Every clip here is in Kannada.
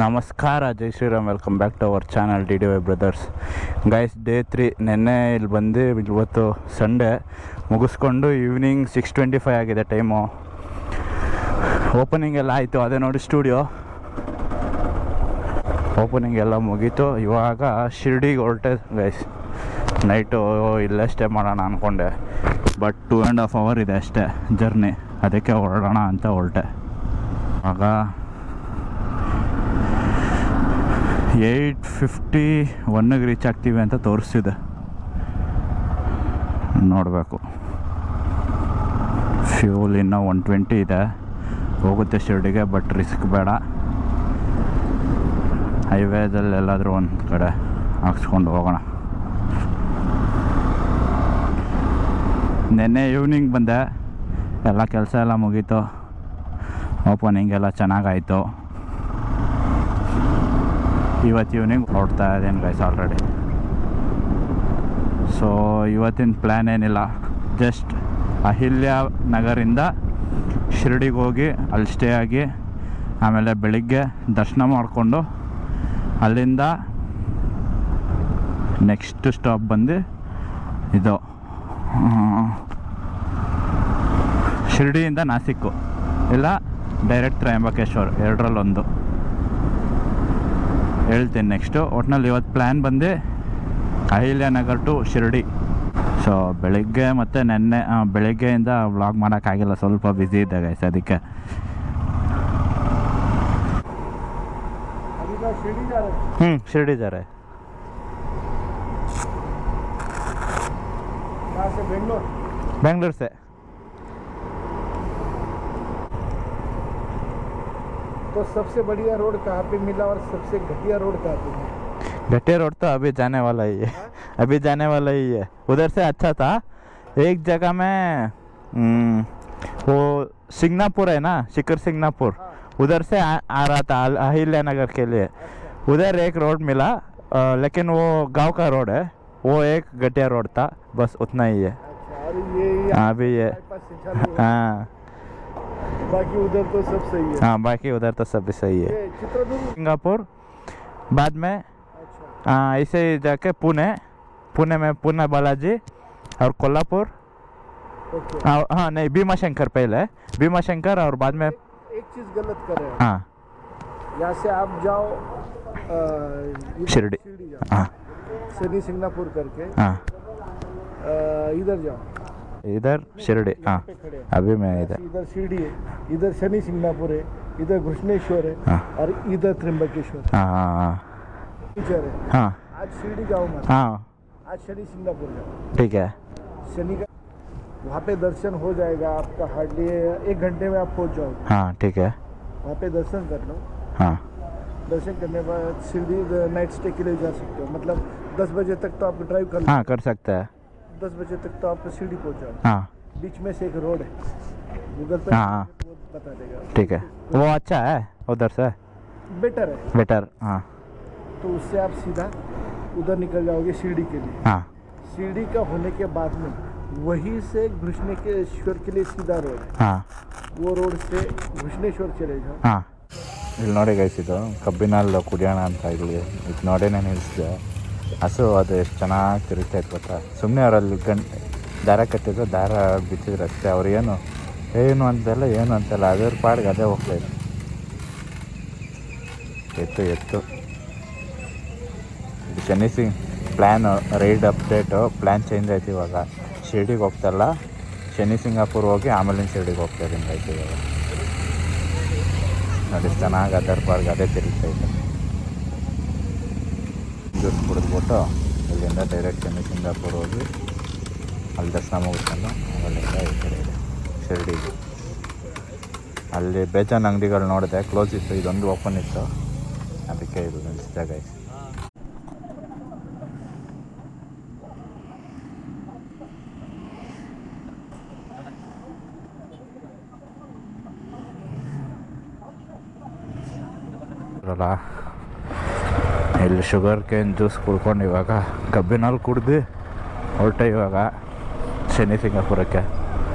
ನಮಸ್ಕಾರ, Jai Shriram. Welcome back to our channel DDY brothers. Guys, day 3 ನೆನ್ನೆ ಇಲ್ಲಿ ಬಂದು ಇವತ್ತು ಸಂಡೇ ಮುಗಿಸ್ಕೊಂಡು ಈವ್ನಿಂಗ್ 6:25 ಆಗಿದೆ ಟೈಮು. ಓಪನಿಂಗ್ ಎಲ್ಲ ಆಯಿತು, ಅದೇ ನೋಡಿ ಸ್ಟುಡಿಯೋ ಓಪನಿಂಗ್ ಎಲ್ಲ ಮುಗೀತು. ಇವಾಗ ಶಿರ್ಡಿಗೆ ಹೊರಟೆ ಗೈಸ್. ನೈಟು ಇಲ್ಲೇ ಸ್ಟೇ ಮಾಡೋಣ ಅಂದ್ಕೊಂಡೆ, ಬಟ್ 2.5 hour ಇದೆ ಅಷ್ಟೇ ಜರ್ನಿ, ಅದಕ್ಕೆ ಹೊರಡೋಣ ಅಂತ ಹೊರಟೆ. ಆಗ 8:51ಗೆ ರೀಚ್ ಆಗ್ತೀವಿ ಅಂತ ತೋರಿಸ್ತಿದೆ, ನೋಡಬೇಕು. ಫ್ಯೂಲ್ ಇನ್ನೂ 120 ಇದೆ, ಹೋಗುತ್ತೆ ಶಿರ್ಡಿಗೆ, ಬಟ್ ರಿಸ್ಕ್ ಬೇಡ. ಹೈವೇದಲ್ಲಿ ಎಲ್ಲಾದರೂ ಒಂದು ಕಡೆ ಹಾಕ್ಸ್ಕೊಂಡು ಹೋಗೋಣ. ನೆನ್ನೆ ಈವ್ನಿಂಗ್ ಬಂದೆ, ಎಲ್ಲ ಕೆಲಸ ಎಲ್ಲ ಮುಗೀತು, ಓಪನಿಂಗ್ ಎಲ್ಲ ಚೆನ್ನಾಗಾಯಿತು. ಇವತ್ತು ಈವ್ನಿಂಗ್ ಹೊರಡ್ತಾ ಇದ್ದೀನಿ ಗೈಸ್ ಆಲ್ರೆಡಿ. ಸೊ ಇವತ್ತಿನ ಪ್ಲ್ಯಾನ್ ಏನಿಲ್ಲ, ಜಸ್ಟ್ ಅಹಿಲ್ಯ ನಗರಿಂದ ಶಿರ್ಡಿಗೆ ಹೋಗಿ ಅಲ್ಲಿ ಸ್ಟೇ ಆಗಿ ಆಮೇಲೆ ಬೆಳಿಗ್ಗೆ ದರ್ಶನ ಮಾಡಿಕೊಂಡು ಅಲ್ಲಿಂದ ನೆಕ್ಸ್ಟ್ ಸ್ಟಾಪ್ ಬಂದು ಇದು ಶಿರ್ಡಿಯಿಂದ ನಾಸಿಕ್ಕು, ಇಲ್ಲ ಡೈರೆಕ್ಟ್ ತ್ರಯಂಬಕೇಶ್ವರ್, ಎರಡರಲ್ಲೊಂದು ಹೇಳ್ತೀನಿ ನೆಕ್ಸ್ಟು. ಒಟ್ನಲ್ಲಿ ಇವತ್ತು ಪ್ಲ್ಯಾನ್ ಬಂದು ಅಹಿಲ್ಯ ನಗರ್ ಟು ಶಿರ್ಡಿ. ಸೊ ಬೆಳಿಗ್ಗೆ ಮತ್ತು ನೆನ್ನೆ ಬೆಳಿಗ್ಗೆಯಿಂದ ವ್ಲಾಗ್ ಮಾಡೋಕ್ಕಾಗಿಲ್ಲ, ಸ್ವಲ್ಪ ಬ್ಯುಸಿ ಇದ್ದೆ ಗೈಸ್, ಅದಕ್ಕೆ. ಶಿರ್ಡಿ जा रहे बेंगलोर से. तो सबसे बढ़िया रोड कहाँ पे मिला और सबसे घटिया रोड कहाँ पे मिला? घटिया रोड तो अभी जाने वाला ही है, अभी जाने वाला ही है. उधर से अच्छा था. एक जगह में वो सिंगनापुर है ना, शिखर सिंगनापुर, उधर से आ रहा था अहिल्या नगर के लिए. उधर एक रोड मिला, लेकिन वो गांव का रोड है, वो एक घटिया रोड था, बस उतना ही है. हाँ अभी ये, हाँ बाकी उधर तो सब सही है. हाँ बाकी उधर तो सब सही है. सिंगापुर बाद में ऐसे ही जाके पुणे में पुणे बालाजी और कोल्हापुर. हाँ नहीं, भीमा शंकर पहले, भीमा शंकर और बाद में. एक चीज़ गलत कर रहे हैं. हाँ यहाँ से आप जाओ शिरडी. हाँ शनि सिंगनापुर करके. हाँ इधर जाओ, इधर शिरडी. हाँ अभी मैं इधर. इधर शिरडी है, इधर शनि सिंगनापुर है, इधर घृष्णेश्वर है. हाँ. और इधर त्र्यंबकेश्वर. हाँ हाँ है. हाँ आज शिरडी जाओ मत. हाँ आज शनि सिंगनापुर जाओ. ठीक है. शनि का वहाँ पे दर्शन हो जाएगा आपका, हार्डली 1 घंटे में आप पहुँच जाओगे. हाँ ठीक है. वहाँ पे दर्शन कर लो. हाँ दर्शन करने के बाद शिरडी नाइट स्टे के लिए जा सकते हो. मतलब 10 बजे तक तो आप ड्राइव कर लो. हाँ कर सकते हैं. 10 बजे तक तो आप शिरडी पहुँच जाओ. हाँ बीच में से एक रोड है, गूगल पे हाँ वो बता देगा. ठीक है, वो अच्छा है, उधर से बेटर है. बेटर. हाँ तो उससे आप सीधा उधर निकल जाओगे शिरडी के लिए. हाँ शिरडी का होने के बाद में वहीं से घृष्णेश्वर के लिए सीधा रोड है. हाँ वो रोड से घृष्णेश्वर चले जाओ. ಹಾಂ ಇಲ್ಲಿ ನೋಡಿ ಗೈಸ್, ಇದು ಕಬ್ಬಿನಲ್ಲಿ ಕುಡಿಯೋಣ ಅಂತ ಇಲ್ಲಿ ಇದು ನೋಡಿ ನಾನು ನಿಲ್ಲಿಸಿದೆ. ಹಸು ಅದು ಎಷ್ಟು ಚೆನ್ನಾಗಿ ತಿರುಗ್ತಾಯಿತ್ತು ಗೊತ್ತಾ. ಸುಮ್ಮನೆ ಅವರಲ್ಲಿ ದಾರ ಕಟ್ಟಿದ್ರು, ದಾರ ಬಿಚ್ಚಿದ್ರು ಅಷ್ಟೇ. ಅವ್ರು ಏನು ಅಂತೆಲ್ಲ ಏನು ಅಂತೆಲ್ಲ, ಅದ್ರ ಪಾಡಿಗೆ ಅದೇ ಹೋಗ್ತಾಯಿತ್ತು. ಎತ್ತು ಇದು ಶನಿ ಸಿಂಗ್ plan, ride update, plan change ಆಯ್ತು. ಇವಾಗ ಶಿರ್ಡಿಗೆ ಹೋಗ್ತಾಯಿಲ್ಲ, ಶನಿ ಸಿಂಗಾಪುರ್ ಹೋಗಿ ಆಮೇಲೆ ಶಿರ್ಡಿಗೆ ಹೋಗ್ತಾ ಇದ್ದೀನಿ ಆಯ್ತು. ಇವಾಗ ನೋಡಿ ಚೆನ್ನಾಗಿ ಅದರ ಪಾರ್ಗೆ ಅದೇ ತಿರುಗ್ತಾಯಿತ್ತು. ಜ್ಯೂಸ್ ಕುಡಿದ್ಬಿಟ್ಟು ಇಲ್ಲಿಂದ ಡೈರೆಕ್ಟ್ ಶನಿ ಸಿಂಗಾಪುರ್ ಹೋಗಿ ಅಲ್ಲಿ ದರ್ಶನ ಮುಗಿಸ್ಕೊಂಡು ಅಲ್ಲಿಂದ ಈ ಕಡೆ ಇದೆ ಶಿರ್ಡಿಗೆ. ಅಲ್ಲಿ ಬೇಜಾನ್ ಅಂಗಡಿಗಳು ನೋಡಿದೆ, ಕ್ಲೋಸ್ ಇತ್ತು, ಇದೊಂದು ಓಪನ್ ಇತ್ತು, ಅದಕ್ಕೆ ಇದು ನಿಲ್ಲಿಸಿದೆ ಗೈಸ್. ಇಲ್ಲಿ ಶುಗರ್ ಕೇನ್ ಜ್ಯೂಸ್ ಕುಡ್ಕೊಂಡು ಇವಾಗ ಕಬ್ಬಿನಲ್ಲಿ ಕುಡ್ದು ಹೊರಟೆ ಇವಾಗ ಶನಿ ಸಿಂಗಾಪುರಕ್ಕೆ.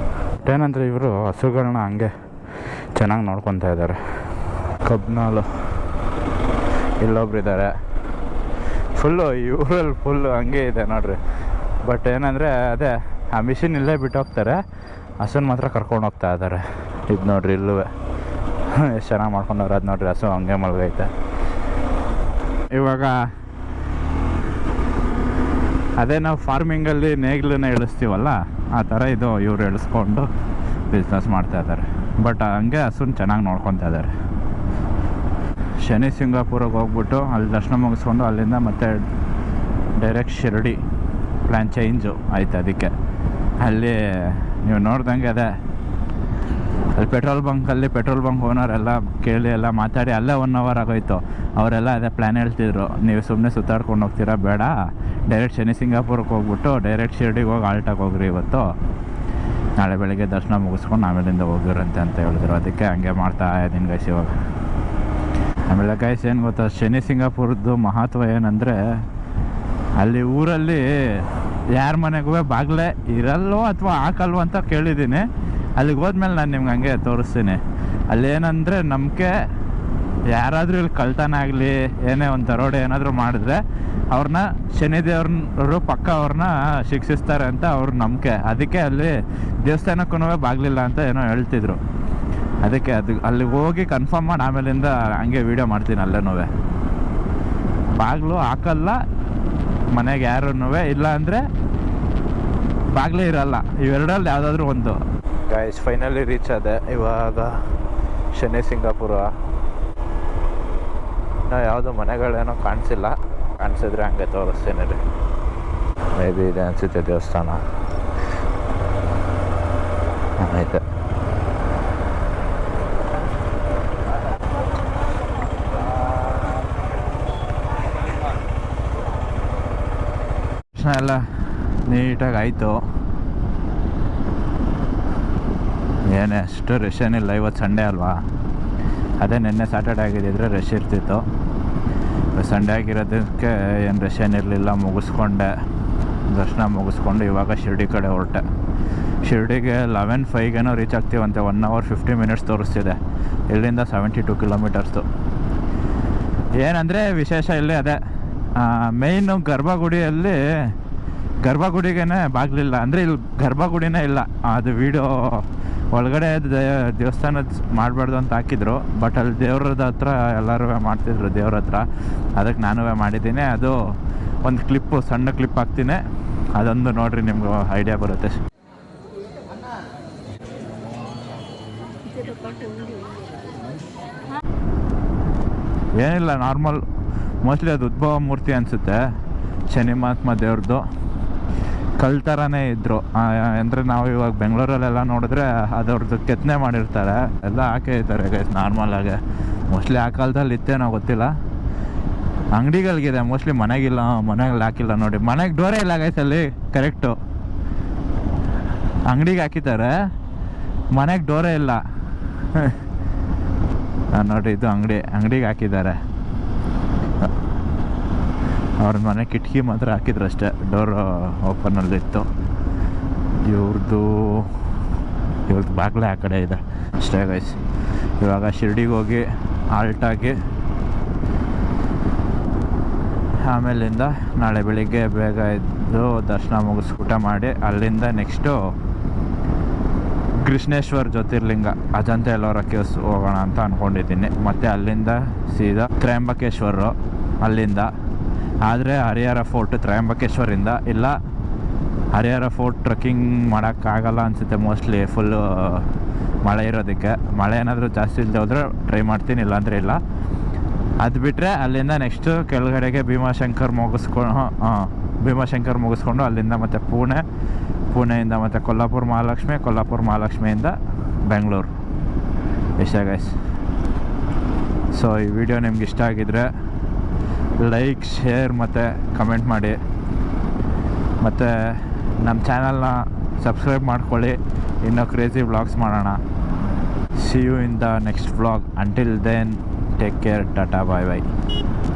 ಏನಂದರೆ ಇವರು ಹಸುಗಳನ್ನ ಹಂಗೆ ಚೆನ್ನಾಗಿ ನೋಡ್ಕೊತಾ ಇದ್ದಾರೆ. ಕಬ್ಬಿನಾಲು ಇಲ್ಲೊಬ್ರು ಇದ್ದಾರೆ. ಫುಲ್ಲು ಈ ಊರಲ್ಲಿ ಫುಲ್ಲು ಹಂಗೆ ಇದೆ ನೋಡ್ರಿ. ಬಟ್ ಏನಂದರೆ ಅದೇ ಆ ಮಿಷಿನ್ ಇಲ್ಲೇ ಬಿಟ್ಟು ಹೋಗ್ತಾರೆ, ಹಸುನ ಮಾತ್ರ ಕರ್ಕೊಂಡು ಹೋಗ್ತಾ ಇದ್ದಾರೆ. ಇದು ನೋಡ್ರಿ ಇಲ್ಲೂ ಎಷ್ಟು ಚೆನ್ನಾಗಿ ಮಾಡ್ಕೊಂಡವ್ರು. ಅದು ನೋಡ್ರಿ ಹಸು ಹಂಗೆ ಮಲಗೈತೆ. ಇವಾಗ ಅದೇ ನಾವು ಫಾರ್ಮಿಂಗಲ್ಲಿ ನೇಗಿಲನ್ನ ಇಳಿಸ್ತೀವಲ್ಲ, ಆ ಥರ ಇದು ಇವ್ರು ಇಳಿಸ್ಕೊಂಡು ಬಿಸ್ನೆಸ್ ಮಾಡ್ತಾಯಿದ್ದಾರೆ. ಬಟ್ ಹಂಗೆ ಹಸುನ ಚೆನ್ನಾಗಿ ನೋಡ್ಕೊತಾ ಇದ್ದಾರೆ. ಶನಿ ಸಿಂಗಾಪುರಿಗೆ ಹೋಗ್ಬಿಟ್ಟು ಅಲ್ಲಿ ದರ್ಶನ ಮುಗಿಸ್ಕೊಂಡು ಅಲ್ಲಿಂದ ಮತ್ತೆ ಡೈರೆಕ್ಟ್ ಶಿರಡಿ ಪ್ಲ್ಯಾನ್ ಚೇಂಜು ಆಯ್ತು. ಅದಕ್ಕೆ ಅಲ್ಲಿ ನೀವು ನೋಡ್ದಂಗೆ ಅದೇ ಅಲ್ಲಿ ಪೆಟ್ರೋಲ್ ಬಂಕ್ ಓನರ್ ಎಲ್ಲ ಕೇಳಿ ಎಲ್ಲ ಮಾತಾಡಿ ಅಲ್ಲೇ 1 hour ಆಗೋಯ್ತು. ಅವರೆಲ್ಲ ಅದೇ ಪ್ಲ್ಯಾನ್ ಹೇಳ್ತಿದ್ರು, ನೀವು ಸುಮ್ಮನೆ ಸುತ್ತಾಡ್ಕೊಂಡು ಹೋಗ್ತೀರಾ, ಬೇಡ ಡೈರೆಕ್ಟ್ ಶನಿ ಸಿಂಗಾಪುರಕ್ಕೆ ಹೋಗ್ಬಿಟ್ಟು ಡೈರೆಕ್ಟ್ ಶಿರಡಿಗೆ ಹೋಗಿ ಆಲ್ಟಾಗಿ ಹೋಗ್ರಿ ಇವತ್ತು, ನಾಳೆ ಬೆಳಗ್ಗೆ ದರ್ಶನ ಮುಗಿಸ್ಕೊಂಡು ಆಮೇಲಿಂದ ಹೋಗಿರಂತೆ ಅಂತ ಹೇಳಿದ್ರು. ಅದಕ್ಕೆ ಹಂಗೆ ಮಾಡ್ತಾ ಇದ್ದೀನಿ ಗೈಸ್ ಇವಾಗ. ಆಮೇಲೆ ಗೈಸ್ ಏನು ಗೊತ್ತಾ, ಶನಿ ಸಿಂಗಾಪುರದ್ದು ಮಹತ್ವ ಏನಂದರೆ, ಅಲ್ಲಿ ಊರಲ್ಲಿ ಯಾರ ಮನೆಗೂ ಬಾಗಿಲೇ ಇರಲ್ವೋ ಅಥವಾ ಹಾಕಲ್ವೋ ಅಂತ ಕೇಳಿದ್ದೀನಿ. ಅಲ್ಲಿಗೆ ಹೋದ್ಮೇಲೆ ನಾನು ನಿಮ್ಗೆ ಹಂಗೆ ತೋರಿಸ್ತೀನಿ. ಅಲ್ಲೇನಂದರೆ ನಂಬಿಕೆ, ಯಾರಾದರೂ ಇಲ್ಲಿ ಕಳ್ತನ ಆಗಲಿ ಏನೇ ಒಂದು ದರೋಡೆ ಏನಾದರೂ ಮಾಡಿದ್ರೆ ಅವ್ರನ್ನ ಶನಿದೇವ್ರವರು ಪಕ್ಕ ಅವ್ರನ್ನ ಶಿಕ್ಷಿಸ್ತಾರೆ ಅಂತ ಅವ್ರ ನಂಬಿಕೆ. ಅದಕ್ಕೆ ಅಲ್ಲಿ ದೇವಸ್ಥಾನಕ್ಕೂ ಬಾಗಿಲಿಲ್ಲ ಅಂತ ಏನೋ ಹೇಳ್ತಿದ್ರು. ಅದಕ್ಕೆ ಅಲ್ಲಿಗೆ ಹೋಗಿ ಕನ್ಫರ್ಮ್ ಮಾಡಿ ಆಮೇಲಿಂದ ಹಂಗೆ ವೀಡಿಯೋ ಮಾಡ್ತೀನಿ. ಅಲ್ಲೇನೂ ಬಾಗಿಲು ಹಾಕಲ್ಲ ಮನೆಗೆ ಯಾರೂ, ಇಲ್ಲ ಅಂದರೆ ಬಾಗಿಲೇ ಇರಲ್ಲ. ಇವೆರಡಲ್ಲಿ ಯಾವುದಾದ್ರೂ ಒಂದು. ಗೈಸ್ ಫೈನಲಿ ರೀಚ್ ಆದೆ ಇವಾಗ ಶನಿ ಸಿಂಗಾಪುರ. ಇನ್ನೂ ಯಾವುದೋ ಮನೆಗಳೇನೋ ಕಾಣಿಸಿಲ್ಲ, ಕಾಣಿಸಿದ್ರೆ ಹಂಗೆ ತೋರಿಸ್ತೀನಿ ರೀ. ಮೇ ಬಿ ಇದೆ ಅನಿಸುತ್ತೆ ದೇವಸ್ಥಾನ. ಆಯ್ತು. ಎಲ್ಲ ನೀಟಾಗಿ ಆಯಿತು. ಏನೇ ಅಷ್ಟು ರಶ್ ಏನಿಲ್ಲ. ಇವತ್ತು ಸಂಡೇ ಅಲ್ವಾ, ಅದೇ ನಿನ್ನೆ ಸ್ಯಾಟರ್ಡೇ ಆಗಿದ್ದಿದ್ರೆ ರಶ್ ಇರ್ತಿತ್ತು. ಸಂಡೇ ಆಗಿರೋದಕ್ಕೆ ಏನು ರಶ್ ಏನಿರಲಿಲ್ಲ. ಮುಗಿಸ್ಕೊಂಡೆ, ದರ್ಶನ ಮುಗಿಸ್ಕೊಂಡು ಇವಾಗ ಶಿರ್ಡಿ ಕಡೆ ಹೊರಟೆ. ಶಿರ್ಡಿಗೆ 11:05 ರೀಚ್ ಆಗ್ತೀವಂತೆ. 1 hour 50 minutes ತೋರಿಸ್ತಿದೆ. ಇಲ್ಲಿಂದ 72 kilometers. ಏನಂದರೆ ವಿಶೇಷ ಇಲ್ಲಿ ಅದೇ ಮೇಯ್ನು ಗರ್ಭಗುಡಿಗೆ ಬಾಗಿಲಿಲ್ಲ. ಅಂದರೆ ಇಲ್ಲಿ ಗರ್ಭಗುಡಿನೇ ಇಲ್ಲ. ಅದು ವೀಡಿಯೋ ಒಳಗಡೆ ದೇವಸ್ಥಾನದ ಮಾಡಬಾರ್ದು ಅಂತ ಹಾಕಿದ್ರು. ಬಟ್ ಅಲ್ಲಿ ದೇವ್ರದ ಹತ್ರ ಎಲ್ಲರೂ ಮಾಡ್ತಿದ್ರು, ದೇವ್ರ ಹತ್ರ. ಅದಕ್ಕೆ ನಾನು ಮಾಡಿದ್ದೀನಿ. ಅದು ಒಂದು ಕ್ಲಿಪ್ಪು, ಸಣ್ಣ ಕ್ಲಿಪ್ ಹಾಕ್ತೀನಿ, ಅದೊಂದು ನೋಡಿರಿ, ನಿಮ್ಗೆ ಐಡಿಯಾ ಬರುತ್ತೆ. ಏನಿಲ್ಲ, ನಾರ್ಮಲ್. ಮೋಸ್ಟ್ಲಿ ಅದು ಉದ್ಭವ ಮೂರ್ತಿ ಅನಿಸುತ್ತೆ, ಶನಿ ಮಹಾತ್ಮ ದೇವ್ರದ್ದು. ಕಲ್ ಥರನೇ ಇದ್ದರು. ಅಂದರೆ ನಾವು ಇವಾಗ ಬೆಂಗಳೂರಲ್ಲೆಲ್ಲ ನೋಡಿದ್ರೆ ಅದವ್ರದ್ದು ಕೆತ್ತನೆ ಮಾಡಿರ್ತಾರೆ, ಎಲ್ಲ ಹಾಕೇ ಇರ್ತಾರೆ ಗೈಸ್ ನಾರ್ಮಲಾಗೆ. ಮೋಸ್ಟ್ಲಿ ಆ ಕಾಲದಲ್ಲಿ ಇತ್ತೇನೋ ಗೊತ್ತಿಲ್ಲ. ಅಂಗಡಿಗಳಿಗಿದೆ ಮೋಸ್ಟ್ಲಿ, ಮನೆಗಿಲ್ಲ. ಮನೆಗೆ ಹಾಕಿಲ್ಲ ನೋಡಿ. ಮನೆಗೆ ಡೋರೇ ಇಲ್ಲ ಗೈಸ್ ಅಲ್ಲಿ. ಕರೆಕ್ಟು, ಅಂಗಡಿಗೆ ಹಾಕಿದ್ದಾರೆ, ಮನೆಗೆ ಡೋರೇ ಇಲ್ಲ. ನೋಡಿ, ಇದು ಅಂಗಡಿಗೆ ಹಾಕಿದ್ದಾರೆ. ಅವ್ರ ಮನೆ ಕಿಟಕಿ ಮಾತ್ರ ಹಾಕಿದ್ರು ಅಷ್ಟೇ, ಡೋರ್ ಓಪನಲ್ಲಿತ್ತು. ಇವ್ರದ್ದು ಬಾಗಿಲೇ ಆ ಕಡೆ ಇದೆ ಅಷ್ಟೇ ಗೈಸ್. ಇವಾಗ ಶಿರ್ಡಿಗೆ ಹೋಗಿ ಆಲ್ಟಾಗಿ ಆಮೇಲಿಂದ ನಾಳೆ ಬೆಳಿಗ್ಗೆ ಬೇಗ ಎದ್ದು ದರ್ಶನ ಮುಗಿಸಿ ಊಟ ಮಾಡಿ ಅಲ್ಲಿಂದ ನೆಕ್ಸ್ಟು ಕೃಷ್ಣೇಶ್ವರ ಜ್ಯೋತಿರ್ಲಿಂಗ ಅಜಂತ ಎಲ್ಲೋರ ಕೇವ್ಸ್ ಹೋಗೋಣ ಅಂತ ಅಂದ್ಕೊಂಡಿದ್ದೀನಿ. ಮತ್ತು ಅಲ್ಲಿಂದ ಸೀದಾ ತ್ರಯಂಬಕೇಶ್ವರ. ಅಲ್ಲಿಂದ ಆದರೆ ಹರಿಹರ ಫೋರ್ಟ್ ತ್ರಯಂಬಕೇಶ್ವರಿಂದ, ಇಲ್ಲ ಹರಿಹರ ಫೋರ್ಟ್ ಟ್ರೆಕ್ಕಿಂಗ್ ಮಾಡೋಕ್ಕಾಗಲ್ಲ ಅನಿಸುತ್ತೆ ಮೋಸ್ಟ್ಲಿ, ಫುಲ್ಲು ಮಳೆ ಇರೋದಕ್ಕೆ. ಮಳೆ ಏನಾದರೂ ಜಾಸ್ತಿ ಇಲ್ಲದೆ ಹೋದರೆ ಟ್ರೈ ಮಾಡ್ತೀನಿ, ಇಲ್ಲಾಂದರೆ ಇಲ್ಲ. ಅದು ಬಿಟ್ಟರೆ ಅಲ್ಲಿಂದ ನೆಕ್ಸ್ಟು ಕೆಳಗಡೆಗೆ ಭೀಮಾಶಂಕರ್ ಮುಗಿಸ್ಕೊಂಡು ಅಲ್ಲಿಂದ ಮತ್ತು ಪುಣೆಯಿಂದ ಮತ್ತು ಕೊಲ್ಲಾಪುರ ಮಹಾಲಕ್ಷ್ಮಿಯಿಂದ ಬೆಂಗಳೂರು. ಇಷ್ಟ ಗೈಸ್. ಸೊ ಈ ವಿಡಿಯೋ ನಿಮ್ಗೆ ಇಷ್ಟ ಆಗಿದ್ರೆ ಲೈಕ್, ಶೇರ್ ಮತ್ತು ಕಮೆಂಟ್ ಮಾಡಿ. ಮತ್ತು ನಮ್ಮ ಚಾನಲ್ನ ಸಬ್ಸ್ಕ್ರೈಬ್ ಮಾಡ್ಕೊಳ್ಳಿ. ಇನ್ನೂ ಕ್ರೇಜಿ ವ್ಲಾಗ್ಸ್ ಮಾಡೋಣ. See you in the next vlog. Until then, take care. Tata, bye bye.